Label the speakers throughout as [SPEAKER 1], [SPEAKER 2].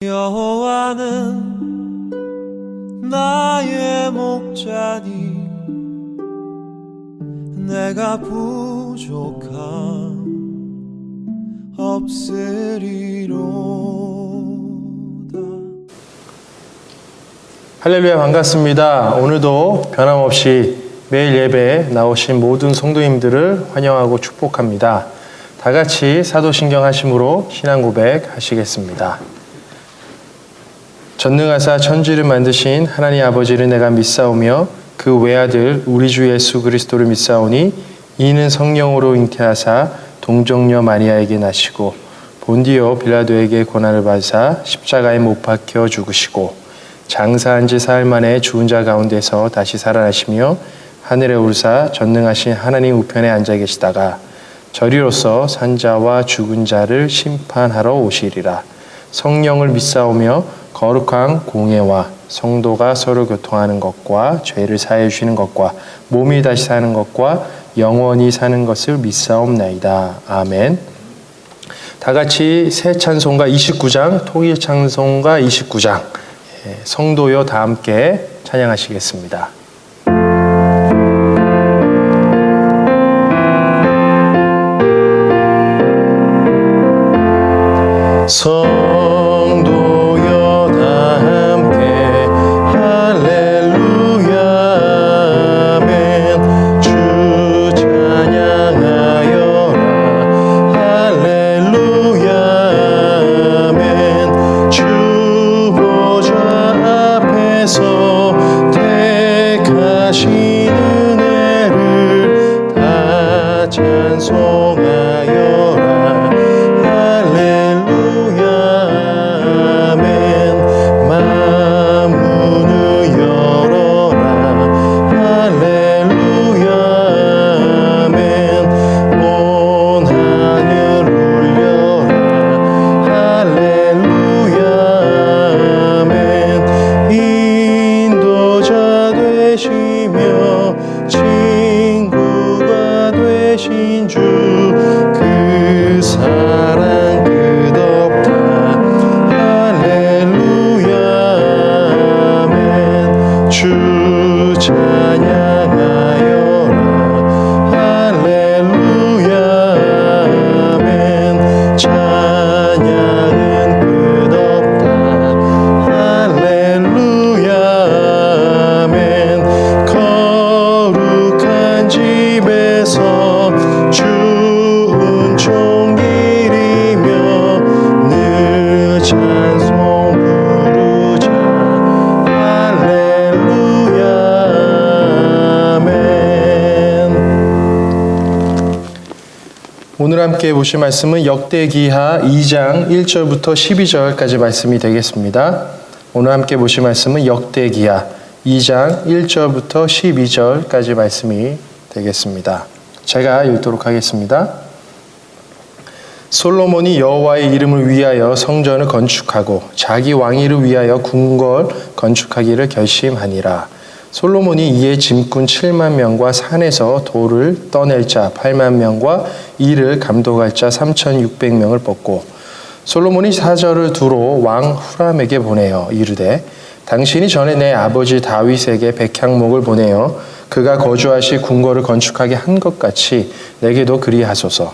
[SPEAKER 1] 여호와는 나의 목자니 내가 부족함 없으리로다.
[SPEAKER 2] 할렐루야, 반갑습니다. 오늘도 변함없이 매일 예배에 나오신 모든 성도님들을 환영하고 축복합니다. 다 같이 사도신경 하심으로 신앙 고백 하시겠습니다. 전능하사 천지를 만드신 하나님 아버지를 내가 믿사오며 그 외아들 우리 주 예수 그리스도를 믿사오니 이는 성령으로 잉태하사 동정녀 마리아에게 나시고 본디오 빌라도에게 고난을 받으사 십자가에 못 박혀 죽으시고 장사한 지 사흘 만에 죽은 자 가운데서 다시 살아나시며 하늘에 오르사 전능하신 하나님 우편에 앉아 계시다가 저리로서 산자와 죽은 자를 심판하러 오시리라. 성령을 믿사오며 거룩한 공예와 성도가 서로 교통하는 것과 죄를 사해 주시는 것과 몸이 다시 사는 것과 영원히 사는 것을 믿사옵나이다. 아멘. 다 같이 새 찬송가 29장, 통일 찬송가 29장, 성도여 다 함께 찬양하시겠습니다. 성도여 다 함께 할렐루야 아멘. 주 찬양하여라 할렐루야 아멘. 주 보좌 앞에서 택하신 은혜를 다 찬송하여라 친구가 되신 주 그 사랑 끝없다 할렐루야 아멘. 주 찬양하여라 할렐루야 아멘. 찬양은 끝없다 할렐루야 아멘. 집에서 주은 종일이며 늘 찬송 부르자 할렐루야 아멘. 오늘 함께 보실 말씀은 역대기하 2장 1절부터 12절까지 말씀이 되겠습니다. 오늘 함께 보실 말씀은 역대기하 2장 1절부터 12절까지 말씀이 되겠습니다. 제가 읽도록 하겠습니다. 솔로몬이 여호와의 이름을 위하여 성전을 건축하고 자기 왕위를 위하여 궁궐 건축하기를 결심하니라. 솔로몬이 이에 짐꾼 7만 명과 산에서 돌을 떠낼 자 8만 명과 이를 감독할 자 3,600명을 뽑고 솔로몬이 사절을 두로 왕 후람에게 보내어 이르되 당신이 전에 내 아버지 다윗에게 백향목을 보내어 그가 거주하실 궁궐을 건축하게 한 것 같이 내게도 그리하소서.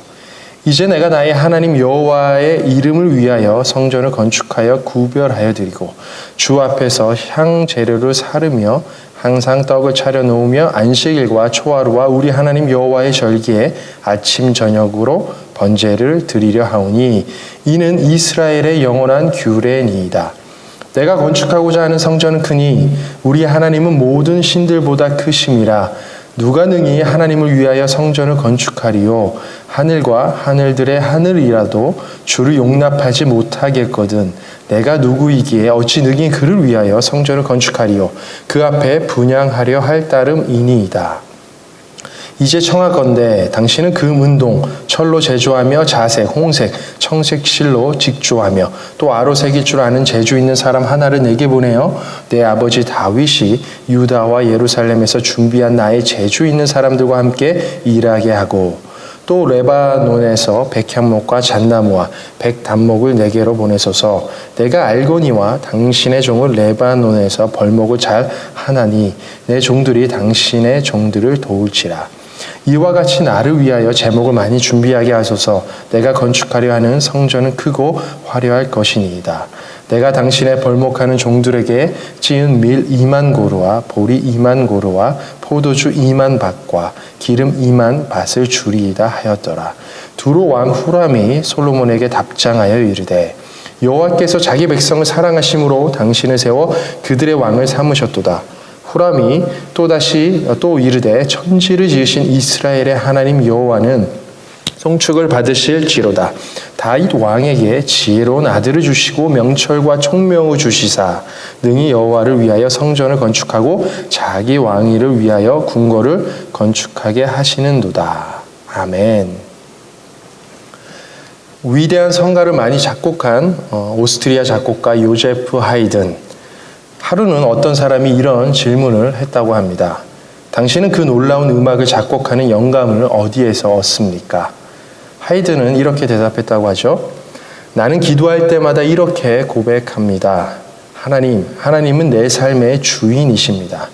[SPEAKER 2] 이제 내가 나의 하나님 여호와의 이름을 위하여 성전을 건축하여 구별하여 드리고 주 앞에서 향 재료를 사르며 항상 떡을 차려 놓으며 안식일과 초하루와 우리 하나님 여호와의 절기에 아침 저녁으로 번제를 드리려 하오니 이는 이스라엘의 영원한 규례니이다. 내가 건축하고자 하는 성전은 크니 우리 하나님은 모든 신들보다 크심이라. 누가 능히 하나님을 위하여 성전을 건축하리요. 하늘과 하늘들의 하늘이라도 주를 용납하지 못하겠거든. 내가 누구이기에 어찌 능히 그를 위하여 성전을 건축하리요. 그 앞에 분향하려 할 따름이니이다. 이제 청하건대 당신은 금, 은동, 철로 제조하며 자색, 홍색, 청색 실로 직조하며 또 아로색일 줄 아는 재주 있는 사람 하나를 내게 보내어 내 아버지 다윗이 유다와 예루살렘에서 준비한 나의 재주 있는 사람들과 함께 일하게 하고 또 레바논에서 백향목과 잣나무와 백단목을 내게로 보내소서. 내가 알거니와 당신의 종은 레바논에서 벌목을 잘 하나니 내 종들이 당신의 종들을 도울지라. 이와 같이 나를 위하여 제목을 많이 준비하게 하소서. 내가 건축하려 하는 성전은 크고 화려할 것이니이다. 내가 당신의 벌목하는 종들에게 찌은 밀 2만 고루와 보리 2만 고루와 포도주 2만 밭과 기름 2만 밭을 주리이다 하였더라. 두로 왕 후람이 솔로몬에게 답장하여 이르되 여호와께서 자기 백성을 사랑하심으로 당신을 세워 그들의 왕을 삼으셨도다. 후람이 또 이르되 천지를 지으신 이스라엘의 하나님 여호와는 송축을 받으실지로다. 다윗 왕에게 지혜로운 아들을 주시고 명철과 총명을 주시사 능히 여호와를 위하여 성전을 건축하고 자기 왕위를 위하여 궁궐을 건축하게 하시는도다. 아멘. 위대한 성가를 많이 작곡한 오스트리아 작곡가 요제프 하이든. 하루는 어떤 사람이 이런 질문을 했다고 합니다. 당신은 그 놀라운 음악을 작곡하는 영감을 어디에서 얻습니까? 하이든은 이렇게 대답했다고 하죠. 나는 기도할 때마다 이렇게 고백합니다. 하나님은 내 삶의 주인이십니다.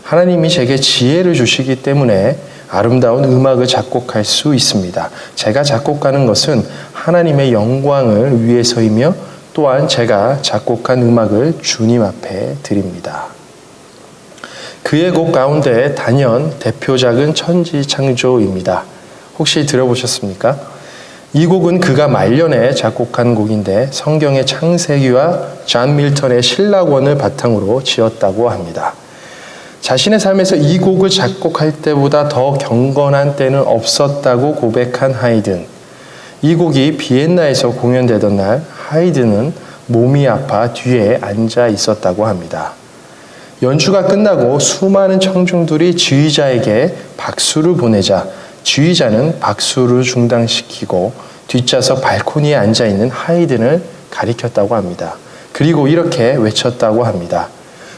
[SPEAKER 2] 하나님이 제게 지혜를 주시기 때문에 아름다운 음악을 작곡할 수 있습니다. 제가 작곡하는 것은 하나님의 영광을 위해서이며 또한 제가 작곡한 음악을 주님 앞에 드립니다. 그의 곡 가운데 단연 대표작은 천지창조입니다. 혹시 들어보셨습니까? 이 곡은 그가 말년에 작곡한 곡인데 성경의 창세기와 존 밀턴의 신라권을 바탕으로 지었다고 합니다. 자신의 삶에서 이 곡을 작곡할 때보다 더 경건한 때는 없었다고 고백한 하이든. 이 곡이 비엔나에서 공연되던 날 하이든은 몸이 아파 뒤에 앉아 있었다고 합니다. 연주가 끝나고 수많은 청중들이 지휘자에게 박수를 보내자 지휘자는 박수를 중단시키고 뒷좌석 발코니에 앉아있는 하이든을 가리켰다고 합니다. 그리고 이렇게 외쳤다고 합니다.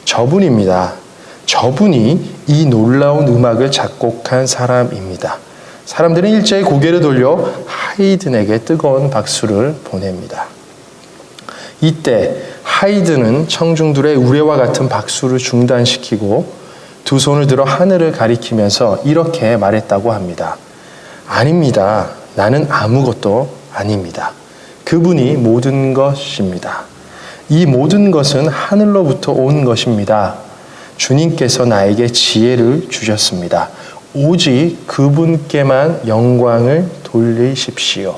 [SPEAKER 2] 저분입니다. 저분이 이 놀라운 음악을 작곡한 사람입니다. 사람들은 일제히 고개를 돌려 하이든에게 뜨거운 박수를 보냅니다. 이때 하이든은 청중들의 우레와 같은 박수를 중단시키고 두 손을 들어 하늘을 가리키면서 이렇게 말했다고 합니다. 아닙니다. 나는 아무것도 아닙니다. 그분이 모든 것입니다. 이 모든 것은 하늘로부터 온 것입니다. 주님께서 나에게 지혜를 주셨습니다. 오직 그분께만 영광을 돌리십시오.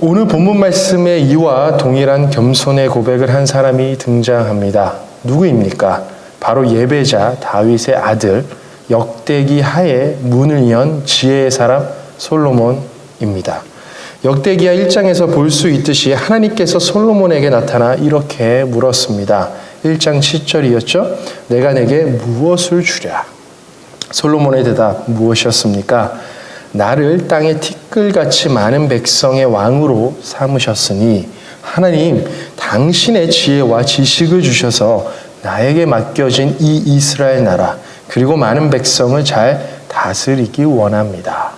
[SPEAKER 2] 오늘 본문 말씀에 이와 동일한 겸손의 고백을 한 사람이 등장합니다. 누구입니까? 바로 예배자 다윗의 아들 역대기 하에 문을 연 지혜의 사람 솔로몬입니다. 역대기하 1장에서 볼 수 있듯이 하나님께서 솔로몬에게 나타나 이렇게 물었습니다. 1장 7절이었죠. 내가 내게 무엇을 주랴? 솔로몬의 대답 무엇이었습니까? 나를 땅의 티끌같이 많은 백성의 왕으로 삼으셨으니 하나님 당신의 지혜와 지식을 주셔서 나에게 맡겨진 이 이스라엘 나라 그리고 많은 백성을 잘 다스리기 원합니다.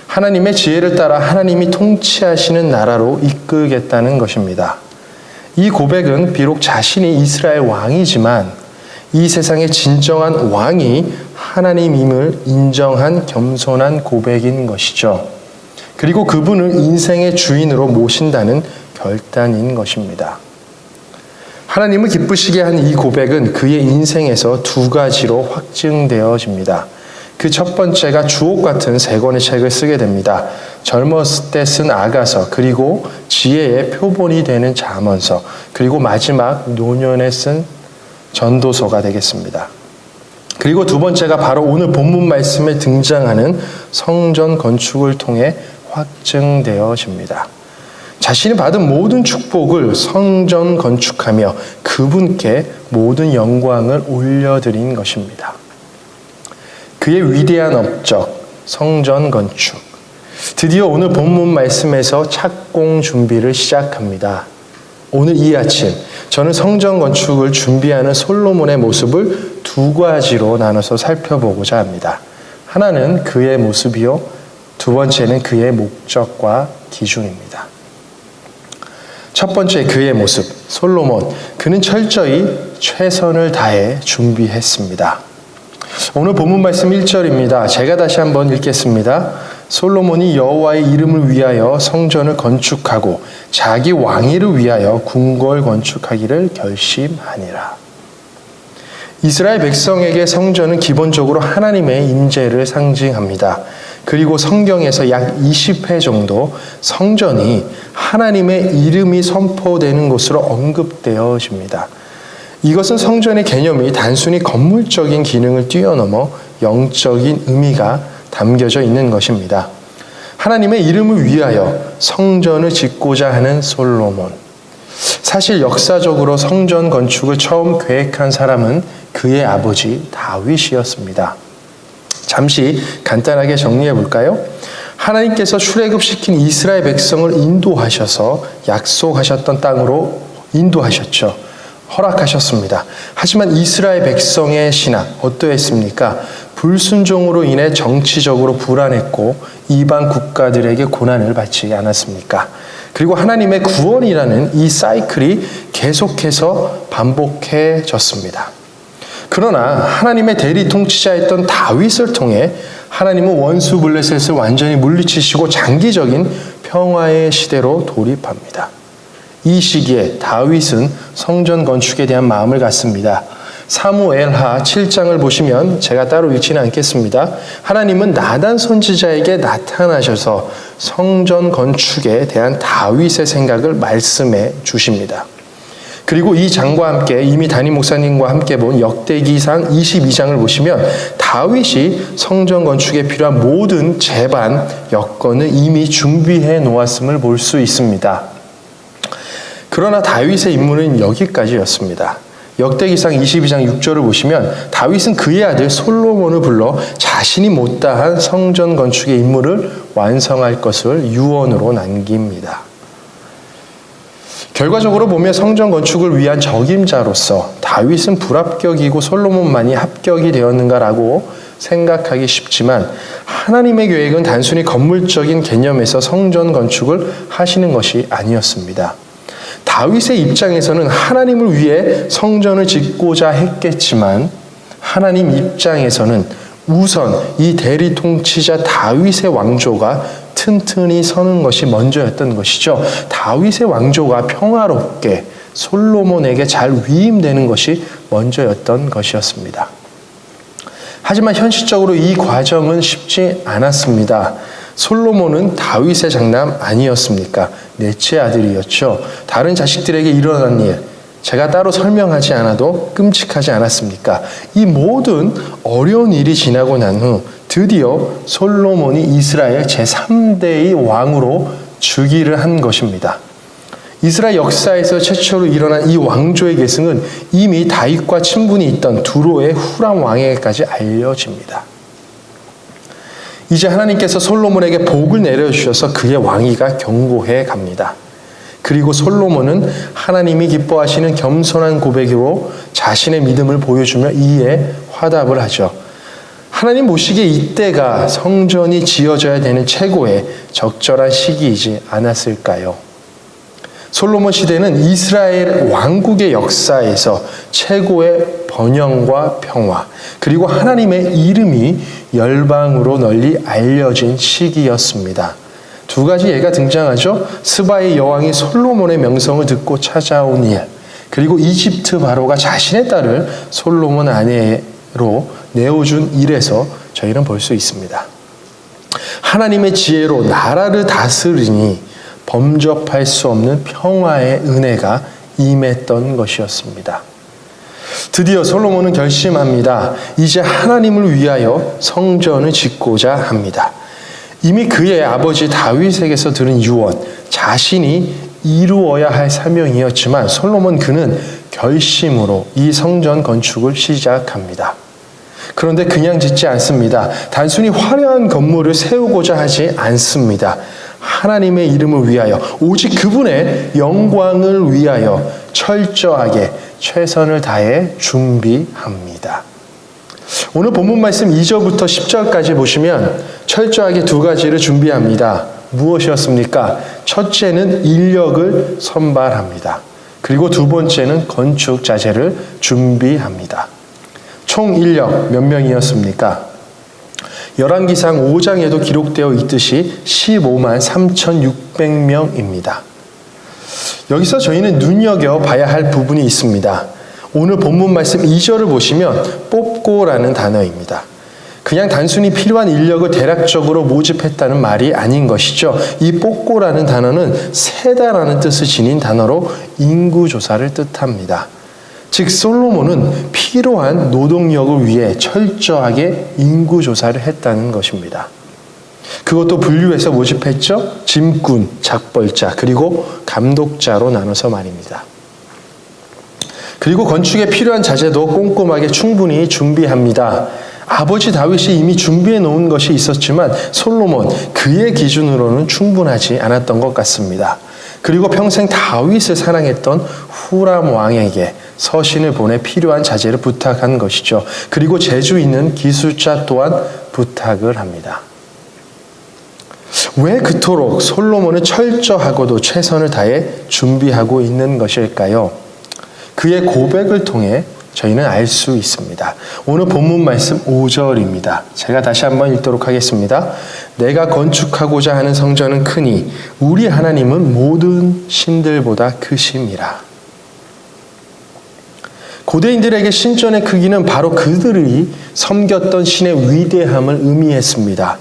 [SPEAKER 2] 하나님의 지혜를 따라 하나님이 통치하시는 나라로 이끌겠다는 것입니다. 이 고백은 비록 자신이 이스라엘 왕이지만 이 세상의 진정한 왕이 하나님임을 인정한 겸손한 고백인 것이죠. 그리고 그분을 인생의 주인으로 모신다는 결단인 것입니다. 하나님을 기쁘시게 한 이 고백은 그의 인생에서 두 가지로 확증되어집니다. 그 첫 번째가 주옥 같은 세 권의 책을 쓰게 됩니다. 젊었을 때 쓴 아가서, 그리고 지혜의 표본이 되는 잠언서, 그리고 마지막 노년에 쓴 전도서가 되겠습니다. 그리고 두 번째가 바로 오늘 본문 말씀에 등장하는 성전 건축을 통해 확증되어집니다. 자신이 받은 모든 축복을 성전 건축하며 그분께 모든 영광을 올려드린 것입니다. 그의 위대한 업적, 성전 건축. 드디어 오늘 본문 말씀에서 착공 준비를 시작합니다. 오늘 이 아침 저는 성전 건축을 준비하는 솔로몬의 모습을 두 가지로 나눠서 살펴보고자 합니다. 하나는 그의 모습이요, 두 번째는 그의 목적과 기준입니다. 첫 번째, 그의 모습. 솔로몬, 그는 철저히 최선을 다해 준비했습니다. 오늘 본문 말씀 1절입니다. 제가 다시 한번 읽겠습니다. 솔로몬이 여호와의 이름을 위하여 성전을 건축하고 자기 왕위를 위하여 궁궐 건축하기를 결심하니라. 이스라엘 백성에게 성전은 기본적으로 하나님의 임재를 상징합니다. 그리고 성경에서 약 20회 정도 성전이 하나님의 이름이 선포되는 곳으로 언급되어집니다. 이것은 성전의 개념이 단순히 건물적인 기능을 뛰어넘어 영적인 의미가 담겨져 있는 것입니다. 하나님의 이름을 위하여 성전을 짓고자 하는 솔로몬. 사실 역사적으로 성전 건축을 처음 계획한 사람은 그의 아버지 다윗이었습니다. 잠시 간단하게 정리해 볼까요? 하나님께서 출애굽시킨 이스라엘 백성을 인도하셔서 약속하셨던 땅으로 인도하셨죠. 허락하셨습니다. 하지만 이스라엘 백성의 신앙 어떠했습니까? 불순종으로 인해 정치적으로 불안했고 이방 국가들에게 고난을 받지 않았습니까? 그리고 하나님의 구원이라는 이 사이클이 계속해서 반복해졌습니다. 그러나 하나님의 대리 통치자였던 다윗을 통해 하나님은 원수 블레셋을 완전히 물리치시고 장기적인 평화의 시대로 돌입합니다. 이 시기에 다윗은 성전 건축에 대한 마음을 갖습니다. 사무엘하 7장을 보시면 제가 따로 읽지는 않겠습니다. 하나님은 나단 선지자에게 나타나셔서 성전 건축에 대한 다윗의 생각을 말씀해 주십니다. 그리고 이 장과 함께 이미 담임 목사님과 함께 본 역대기상 22장을 보시면 다윗이 성전 건축에 필요한 모든 제반 여건을 이미 준비해 놓았음을 볼 수 있습니다. 그러나 다윗의 임무는 여기까지였습니다. 역대기상 22장 6절을 보시면 다윗은 그의 아들 솔로몬을 불러 자신이 못다한 성전 건축의 임무를 완성할 것을 유언으로 남깁니다. 결과적으로 보면 성전 건축을 위한 적임자로서 다윗은 불합격이고 솔로몬만이 합격이 되었는가라고 생각하기 쉽지만 하나님의 계획은 단순히 건물적인 개념에서 성전 건축을 하시는 것이 아니었습니다. 다윗의 입장에서는 하나님을 위해 성전을 짓고자 했겠지만 하나님 입장에서는 우선 이 대리 통치자 다윗의 왕조가 튼튼히 서는 것이 먼저였던 것이죠. 다윗의 왕조가 평화롭게 솔로몬에게 잘 위임되는 것이 먼저였던 것이었습니다. 하지만 현실적으로 이 과정은 쉽지 않았습니다. 솔로몬은 다윗의 장남 아니었습니까? 넷째 아들이었죠. 다른 자식들에게 일어난 일, 제가 따로 설명하지 않아도 끔찍하지 않았습니까? 이 모든 어려운 일이 지나고 난 후 드디어 솔로몬이 이스라엘 제3대의 왕으로 즉위를 한 것입니다. 이스라엘 역사에서 최초로 일어난 이 왕조의 계승은 이미 다윗과 친분이 있던 두로의 후람 왕에게까지 알려집니다. 이제 하나님께서 솔로몬에게 복을 내려주셔서 그의 왕위가 견고해 갑니다. 그리고 솔로몬은 하나님이 기뻐하시는 겸손한 고백으로 자신의 믿음을 보여주며 이에 화답을 하죠. 하나님 보시기에 이때가 성전이 지어져야 되는 최고의 적절한 시기이지 않았을까요? 솔로몬 시대는 이스라엘 왕국의 역사에서 최고의 번영과 평화, 그리고 하나님의 이름이 열방으로 널리 알려진 시기였습니다. 두 가지 예가 등장하죠. 스바의 여왕이 솔로몬의 명성을 듣고 찾아온 일, 그리고 이집트 바로가 자신의 딸을 솔로몬 아내로 내어준 일에서 저희는 볼 수 있습니다. 하나님의 지혜로 나라를 다스리니 범접할 수 없는 평화의 은혜가 임했던 것이었습니다. 드디어 솔로몬은 결심합니다. 이제 하나님을 위하여 성전을 짓고자 합니다. 이미 그의 아버지 다윗에게서 들은 유언, 자신이 이루어야 할 사명이었지만 솔로몬 그는 결심으로 이 성전 건축을 시작합니다. 그런데 그냥 짓지 않습니다. 단순히 화려한 건물을 세우고자 하지 않습니다. 하나님의 이름을 위하여, 오직 그분의 영광을 위하여 철저하게 최선을 다해 준비합니다. 오늘 본문 말씀 2절부터 10절까지 보시면 철저하게 두 가지를 준비합니다. 무엇이었습니까? 첫째는 인력을 선발합니다. 그리고 두 번째는 건축 자재를 준비합니다. 총 인력 몇 명이었습니까? 열왕기상 5장에도 기록되어 있듯이 15만 3,600명입니다. 여기서 저희는 눈여겨봐야 할 부분이 있습니다. 오늘 본문 말씀 2절을 보시면 뽑고라는 단어입니다. 그냥 단순히 필요한 인력을 대략적으로 모집했다는 말이 아닌 것이죠. 이 뽑고라는 단어는 세다라는 뜻을 지닌 단어로 인구조사를 뜻합니다. 즉 솔로몬은 필요한 노동력을 위해 철저하게 인구조사를 했다는 것입니다. 그것도 분류해서 모집했죠. 짐꾼, 작벌자, 그리고 감독자로 나눠서 말입니다. 그리고 건축에 필요한 자재도 꼼꼼하게 충분히 준비합니다. 아버지 다윗이 이미 준비해 놓은 것이 있었지만 솔로몬, 그의 기준으로는 충분하지 않았던 것 같습니다. 그리고 평생 다윗을 사랑했던 후람 왕에게 서신을 보내 필요한 자재를 부탁한 것이죠. 그리고 재주 있는 기술자 또한 부탁을 합니다. 왜 그토록 솔로몬은 철저하고도 최선을 다해 준비하고 있는 것일까요? 그의 고백을 통해 저희는 알 수 있습니다. 오늘 본문 말씀 5절입니다. 제가 다시 한번 읽도록 하겠습니다. 내가 건축하고자 하는 성전은 크니 우리 하나님은 모든 신들보다 크심이라. 고대인들에게 신전의 크기는 바로 그들이 섬겼던 신의 위대함을 의미했습니다.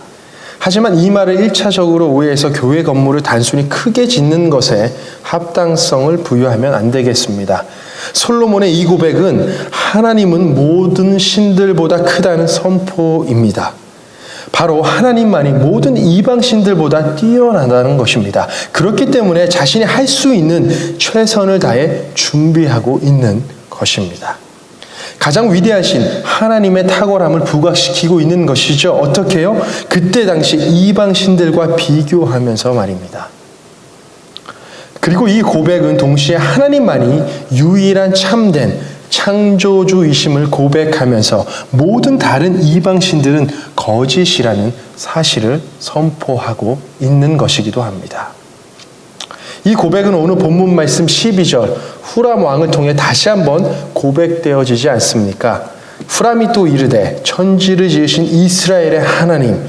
[SPEAKER 2] 하지만 이 말을 1차적으로 오해해서 교회 건물을 단순히 크게 짓는 것에 합당성을 부여하면 안 되겠습니다. 솔로몬의 이 고백은 하나님은 모든 신들보다 크다는 선포입니다. 바로 하나님만이 모든 이방 신들보다 뛰어나다는 것입니다. 그렇기 때문에 자신이 할 수 있는 최선을 다해 준비하고 있는 것입니다. 가장 위대하신 하나님의 탁월함을 부각시키고 있는 것이죠. 어떻게 해요? 그때 당시 이방 신들과 비교하면서 말입니다. 그리고 이 고백은 동시에 하나님만이 유일한 참된 창조주이심을 고백하면서 모든 다른 이방 신들은 거짓이라는 사실을 선포하고 있는 것이기도 합니다. 이 고백은 오늘 본문 말씀 12절 후람 왕을 통해 다시 한번 고백되어지지 않습니까? 후람이 또 이르되 천지를 지으신 이스라엘의 하나님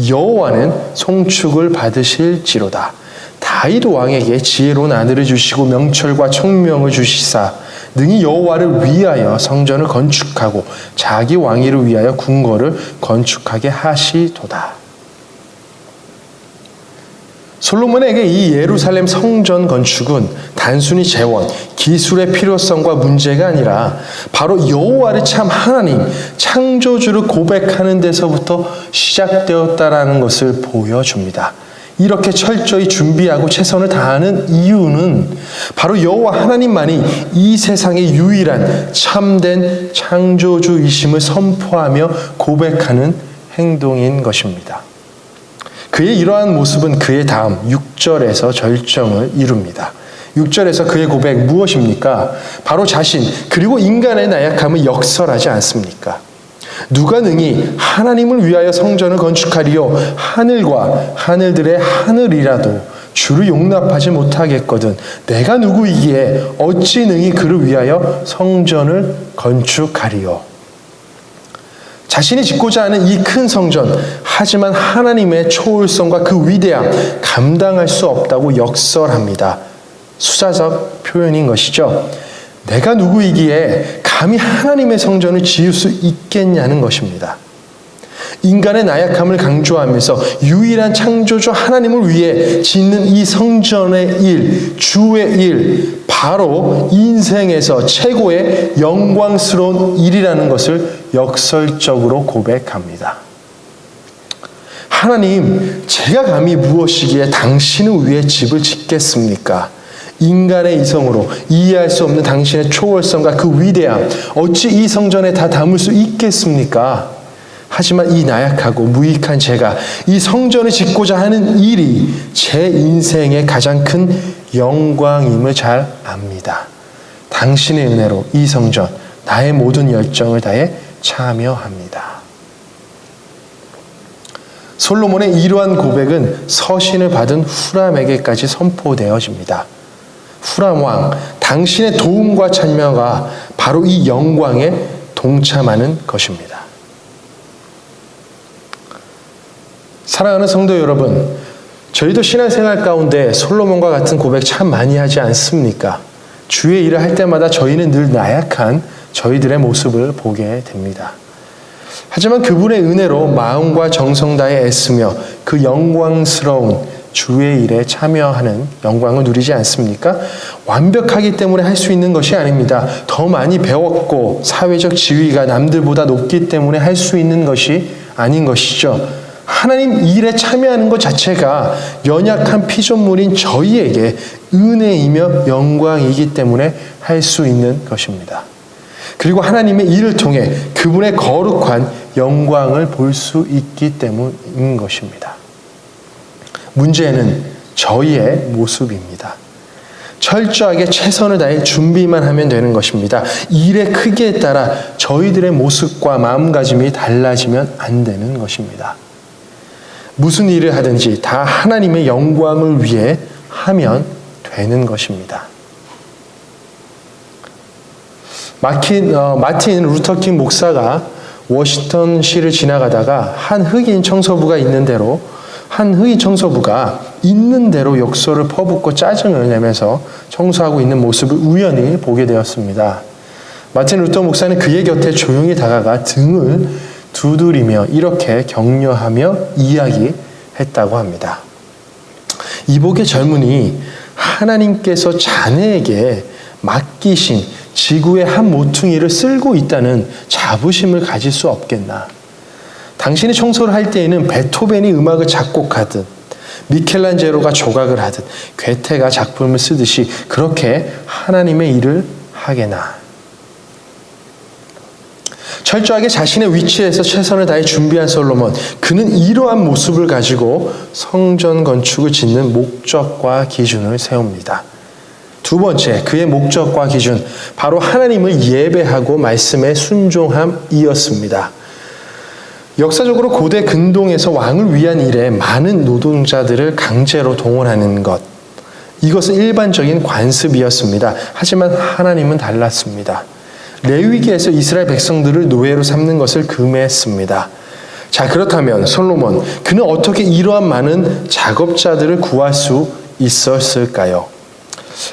[SPEAKER 2] 여호와는 송축을 받으실지로다. 다윗 왕에게 지혜로운 아들을 주시고 명철과 총명을 주시사 능히 여호와를 위하여 성전을 건축하고 자기 왕위를 위하여 궁궐을 건축하게 하시도다. 솔로몬에게 이 예루살렘 성전 건축은 단순히 재원, 기술의 필요성과 문제가 아니라 바로 여호와를 참 하나님, 창조주를 고백하는 데서부터 시작되었다라는 것을 보여줍니다. 이렇게 철저히 준비하고 최선을 다하는 이유는 바로 여호와 하나님만이 이 세상의 유일한 참된 창조주이심을 선포하며 고백하는 행동인 것입니다. 그의 이러한 모습은 그의 다음 6절에서 절정을 이룹니다. 6절에서 그의 고백 무엇입니까? 바로 자신 그리고 인간의 나약함을 역설하지 않습니까? 누가 능히 하나님을 위하여 성전을 건축하리요 하늘과 하늘들의 하늘이라도 주를 용납하지 못하겠거든 내가 누구이기에 어찌 능히 그를 위하여 성전을 건축하리요. 자신이 짓고자 하는 이 큰 성전, 하지만 하나님의 초월성과 그 위대함 감당할 수 없다고 역설합니다. 수사적 표현인 것이죠. 내가 누구이기에 감히 하나님의 성전을 지을 수 있겠냐는 것입니다. 인간의 나약함을 강조하면서 유일한 창조주 하나님을 위해 짓는 이 성전의 일, 주의 일, 바로 인생에서 최고의 영광스러운 일이라는 것을 역설적으로 고백합니다. 하나님, 제가 감히 무엇이기에 당신을 위해 집을 짓겠습니까? 인간의 이성으로 이해할 수 없는 당신의 초월성과 그 위대함, 어찌 이 성전에 다 담을 수 있겠습니까? 하지만 이 나약하고 무익한 제가 이 성전을 짓고자 하는 일이 제 인생의 가장 큰 영광임을 잘 압니다. 당신의 은혜로 이 성전, 나의 모든 열정을 다해 참여합니다. 솔로몬의 이러한 고백은 서신을 받은 후람에게까지 선포되어집니다. 후람 왕, 당신의 도움과 참여가 바로 이 영광에 동참하는 것입니다. 사랑하는 성도 여러분, 저희도 신앙생활 가운데 솔로몬과 같은 고백 참 많이 하지 않습니까? 주의 일을 할 때마다 저희는 늘 나약한 저희들의 모습을 보게 됩니다. 하지만 그분의 은혜로 마음과 정성 다해 애쓰며 그 영광스러운 주의 일에 참여하는 영광을 누리지 않습니까? 완벽하기 때문에 할 수 있는 것이 아닙니다. 더 많이 배웠고 사회적 지위가 남들보다 높기 때문에 할 수 있는 것이 아닌 것이죠. 하나님 일에 참여하는 것 자체가 연약한 피조물인 저희에게 은혜이며 영광이기 때문에 할 수 있는 것입니다. 그리고 하나님의 일을 통해 그분의 거룩한 영광을 볼 수 있기 때문인 것입니다. 문제는 저희의 모습입니다. 철저하게 최선을 다해 준비만 하면 되는 것입니다. 일의 크기에 따라 저희들의 모습과 마음가짐이 달라지면 안 되는 것입니다. 무슨 일을 하든지 다 하나님의 영광을 위해 하면 되는 것입니다. 마틴 루터킹 목사가 워싱턴시를 지나가다가 한 흑인 청소부가 있는 대로 욕설을 퍼붓고 짜증을 내면서 청소하고 있는 모습을 우연히 보게 되었습니다. 마틴 루터 목사는 그의 곁에 조용히 다가가 등을 두드리며 이렇게 격려하며 이야기했다고 합니다. 이복의 젊은이, 하나님께서 자네에게 맡기신 지구의 한 모퉁이를 쓸고 있다는 자부심을 가질 수 없겠나. 당신이 청소를 할 때에는 베토벤이 음악을 작곡하듯 미켈란젤로가 조각을 하듯 괴테가 작품을 쓰듯이 그렇게 하나님의 일을 하게나. 철저하게 자신의 위치에서 최선을 다해 준비한 솔로몬, 그는 이러한 모습을 가지고 성전 건축을 짓는 목적과 기준을 세웁니다. 두 번째, 그의 목적과 기준, 바로 하나님을 예배하고 말씀에 순종함이었습니다. 역사적으로 고대 근동에서 왕을 위한 일에 많은 노동자들을 강제로 동원하는 것, 이것은 일반적인 관습이었습니다. 하지만 하나님은 달랐습니다. 레위기에서 이스라엘 백성들을 노예로 삼는 것을 금했습니다. 자, 그렇다면 솔로몬, 그는 어떻게 이러한 많은 작업자들을 구할 수 있었을까요?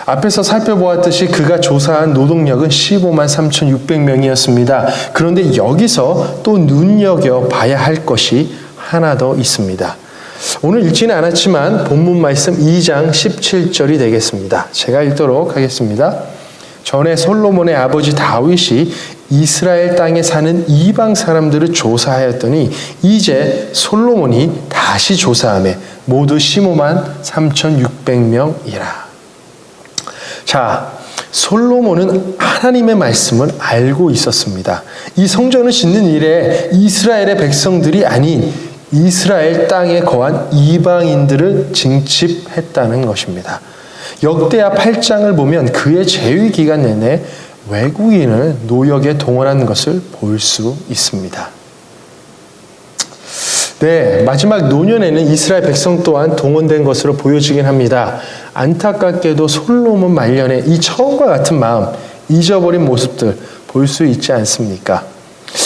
[SPEAKER 2] 앞에서 살펴보았듯이 그가 조사한 노동력은 15만 3,600명이었습니다. 그런데 여기서 또 눈여겨봐야 할 것이 하나 더 있습니다. 오늘 읽지는 않았지만 본문 말씀 2장 17절이 되겠습니다. 제가 읽도록 하겠습니다. 전에 솔로몬의 아버지 다윗이 이스라엘 땅에 사는 이방 사람들을 조사하였더니 이제 솔로몬이 다시 조사하며 모두 15만 3,600명이라. 자, 솔로몬은 하나님의 말씀을 알고 있었습니다. 이 성전을 짓는 일에 이스라엘의 백성들이 아닌 이스라엘 땅에 거한 이방인들을 징집했다는 것입니다. 역대하 8장을 보면 그의 재위 기간 내내 외국인을 노역에 동원한 것을 볼 수 있습니다. 네, 마지막 노년에는 이스라엘 백성 또한 동원된 것으로 보여지긴 합니다. 안타깝게도 솔로몬 말년에 이 처음과 같은 마음, 잊어버린 모습들 볼 수 있지 않습니까?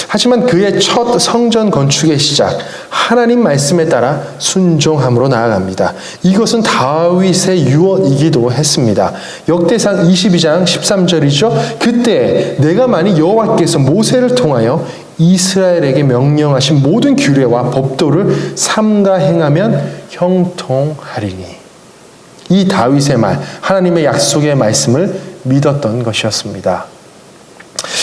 [SPEAKER 2] 하지만 그의 첫 성전 건축의 시작, 하나님 말씀에 따라 순종함으로 나아갑니다. 이것은 다윗의 유언이기도 했습니다. 역대상 22장 13절이죠. 그때 내가 만일 여호와께서 모세를 통하여 이스라엘에게 명령하신 모든 규례와 법도를 삼가 행하면 형통하리니. 이 다윗의 말, 하나님의 약속의 말씀을 믿었던 것이었습니다.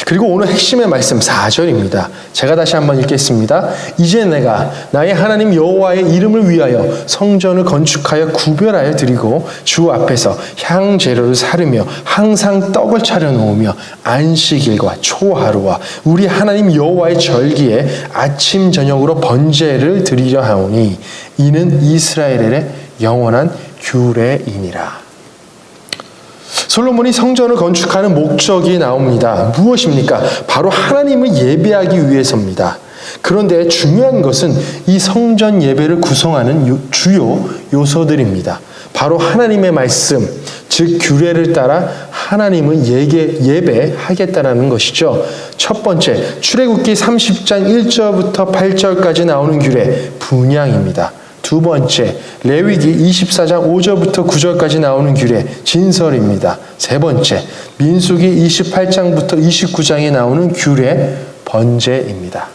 [SPEAKER 2] 그리고 오늘 핵심의 말씀 4절입니다. 제가 다시 한번 읽겠습니다. 이제 내가 나의 하나님 여호와의 이름을 위하여 성전을 건축하여 구별하여 드리고 주 앞에서 향재료를 사르며 항상 떡을 차려 놓으며 안식일과 초하루와 우리 하나님 여호와의 절기에 아침 저녁으로 번제를 드리려 하오니 이는 이스라엘의 영원한 규례이니라. 솔로몬이 성전을 건축하는 목적이 나옵니다. 무엇입니까? 바로 하나님을 예배하기 위해서입니다. 그런데 중요한 것은 이 성전 예배를 구성하는 주요 요소들입니다. 바로 하나님의 말씀, 즉 규례를 따라 하나님을 예배하겠다라는 것이죠. 첫 번째, 출애굽기 30장 1절부터 8절까지 나오는 규례, 분향입니다. 두 번째, 레위기 24장 5절부터 9절까지 나오는 규례, 진설입니다. 세 번째, 민수기 28장부터 29장에 나오는 규례, 번제입니다.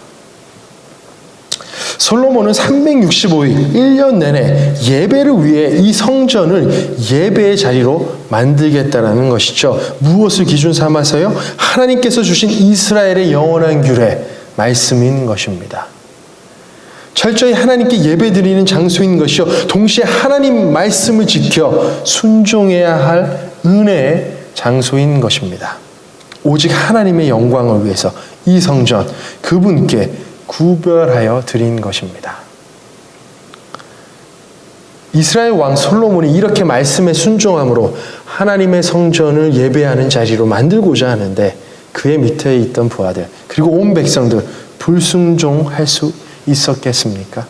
[SPEAKER 2] 솔로몬은 365일 1년 내내 예배를 위해 이 성전을 예배의 자리로 만들겠다라는 것이죠. 무엇을 기준 삼아서요? 하나님께서 주신 이스라엘의 영원한 규례, 말씀인 것입니다. 철저히 하나님께 예배드리는 장소인 것이요, 동시에 하나님 말씀을 지켜 순종해야 할 은혜의 장소인 것입니다. 오직 하나님의 영광을 위해서 이 성전 그분께 구별하여 드린 것입니다. 이스라엘 왕 솔로몬이 이렇게 말씀에 순종함으로 하나님의 성전을 예배하는 자리로 만들고자 하는데 그의 밑에 있던 부하들 그리고 온 백성들 불순종할 수 있었겠습니까?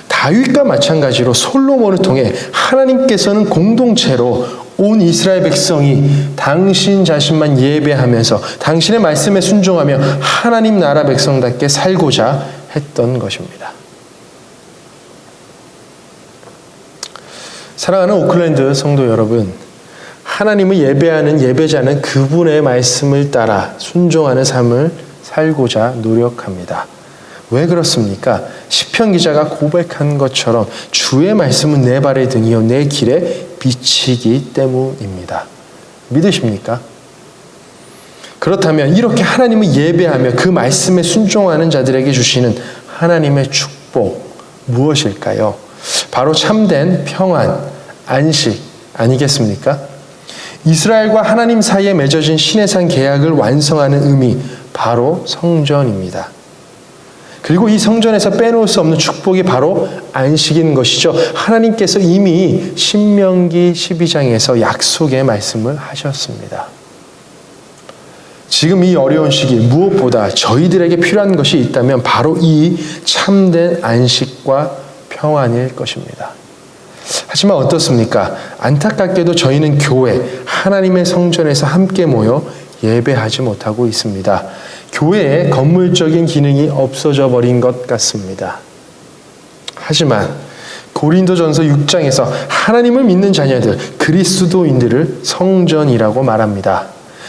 [SPEAKER 2] 다윗과 마찬가지로 솔로몬을 통해 하나님께서는 공동체로 온 이스라엘 백성이 당신 자신만 예배하면서 당신의 말씀에 순종하며 하나님 나라 백성답게 살고자 했던 것입니다. 사랑하는 오클랜드 성도 여러분, 하나님을 예배하는 예배자는 그분의 말씀을 따라 순종하는 삶을 살고자 노력합니다. 왜 그렇습니까? 시편 기자가 고백한 것처럼 주의 말씀은 내 발의 등이요 내 길에 빛이기 때문입니다. 믿으십니까? 그렇다면 이렇게 하나님을 예배하며 그 말씀에 순종하는 자들에게 주시는 하나님의 축복 무엇일까요? 바로 참된 평안, 안식 아니겠습니까? 이스라엘과 하나님 사이에 맺어진 시내산 계약을 완성하는 의미, 바로 성전입니다. 그리고 이 성전에서 빼놓을 수 없는 축복이 바로 안식인 것이죠. 하나님께서 이미 신명기 12장에서 약속의 말씀을 하셨습니다. 지금 이 어려운 시기 무엇보다 저희들에게 필요한 것이 있다면 바로 이 참된 안식과 평안일 것입니다. 하지만 어떻습니까? 안타깝게도 저희는 교회, 하나님의 성전에서 함께 모여 예배하지 못하고 있습니다. 교회의 건물적인 기능이 없어져 버린 것 같습니다. 하지만 고린도전서 6장에서 하나님을 믿는 자녀들, 그리스도인들을 성전이라고 말합니다.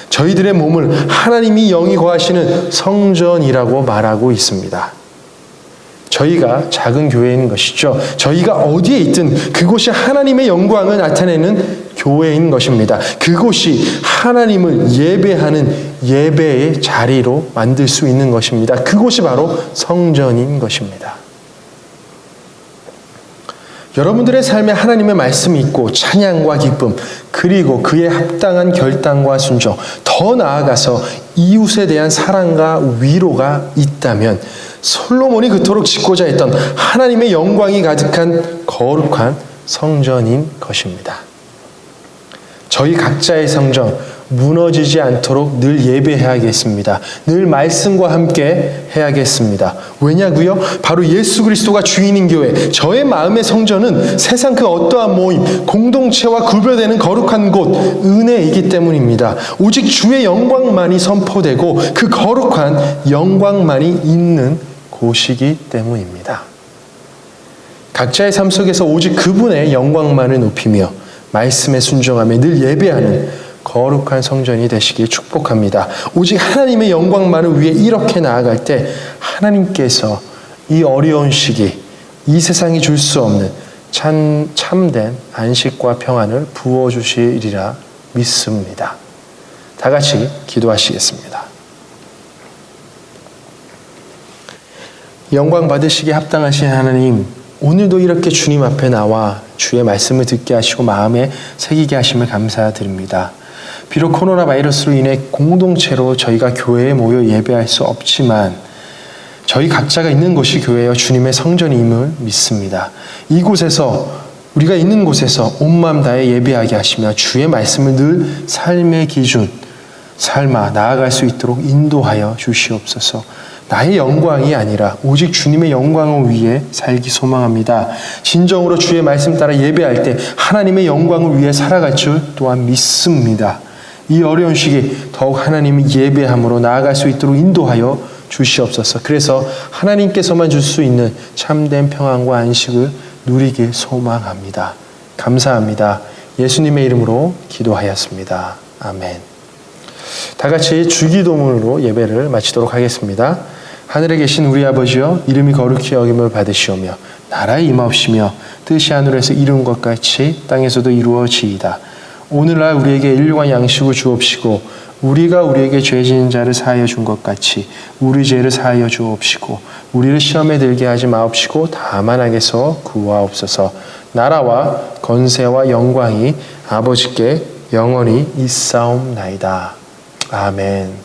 [SPEAKER 2] 저희들의 몸을 하나님이 영이 거하시는 성전이라고 말하고 있습니다. 저희가 작은 교회인 것이죠. 저희가 어디에 있든 그곳이 하나님의 영광을 나타내는 교회인 것입니다. 그곳이 하나님을 예배하는 예배의 자리로 만들 수 있는 것입니다. 그곳이 바로 성전인 것입니다. 여러분들의 삶에 하나님의 말씀이 있고 찬양과 기쁨, 그리고 그에 합당한 결단과 순종, 더 나아가서 이웃에 대한 사랑과 위로가 있다면 솔로몬이 그토록 짓고자 했던 하나님의 영광이 가득한 거룩한 성전인 것입니다. 저희 각자의 성전 무너지지 않도록 늘 예배해야겠습니다. 늘 말씀과 함께 해야겠습니다. 왜냐고요? 바로 예수 그리스도가 주인인 교회, 저의 마음의 성전은 세상 그 어떠한 모임, 공동체와 구별되는 거룩한 곳, 은혜이기 때문입니다. 오직 주의 영광만이 선포되고 그 거룩한 영광만이 있는 곳이기 때문입니다. 각자의 삶 속에서 오직 그분의 영광만을 높이며 말씀에 순종하며 늘 예배하는 거룩한 성전이 되시길 축복합니다. 오직 하나님의 영광만을 위해 이렇게 나아갈 때 하나님께서 이 어려운 시기, 이 세상이 줄 수 없는 참된 안식과 평안을 부어주시리라 믿습니다. 다 같이 기도하시겠습니다. 영광 받으시기에 합당하신 하나님, 오늘도 이렇게 주님 앞에 나와 주의 말씀을 듣게 하시고 마음에 새기게 하심을 감사드립니다. 비록 코로나 바이러스로 인해 공동체로 저희가 교회에 모여 예배할 수 없지만 저희 각자가 있는 곳이 교회여 주님의 성전임을 믿습니다. 이곳에서 우리가 있는 곳에서 온 마음 다해 예배하게 하시며 주의 말씀을 늘 삶의 기준, 삶아 나아갈 수 있도록 인도하여 주시옵소서. 나의 영광이 아니라 오직 주님의 영광을 위해 살기 소망합니다. 진정으로 주의 말씀 따라 예배할 때 하나님의 영광을 위해 살아갈 줄 또한 믿습니다. 이 어려운 시기 더욱 하나님의 예배함으로 나아갈 수 있도록 인도하여 주시옵소서. 그래서 하나님께서만 줄 수 있는 참된 평안과 안식을 누리길 소망합니다. 감사합니다. 예수님의 이름으로 기도하였습니다. 아멘. 다 같이 주기도문으로 예배를 마치도록 하겠습니다. 하늘에 계신 우리 아버지여, 이름이 거룩히 여김을 받으시오며 나라에 임하옵시며 뜻이 하늘에서 이룬 것 같이 땅에서도 이루어지이다. 오늘날 우리에게 일용할 양식을 주옵시고 우리가 우리에게 죄 지은 자를 사하여 준 것 같이 우리 죄를 사하여 주옵시고 우리를 시험에 들게 하지 마옵시고 다만 악에서 구하옵소서. 나라와 권세와 영광이 아버지께 영원히 있사옵나이다. 아멘.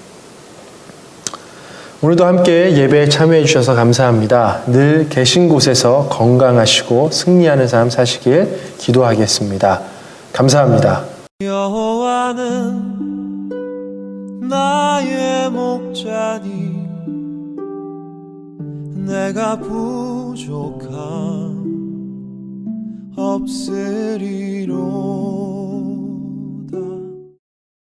[SPEAKER 2] 오늘도 함께 예배에 참여해 주셔서 감사합니다. 늘 계신 곳에서 건강하시고 승리하는 삶 사시길 기도하겠습니다. 감사합니다.
[SPEAKER 1] 여호와는 나의 목자니 내가 부족함 없으리로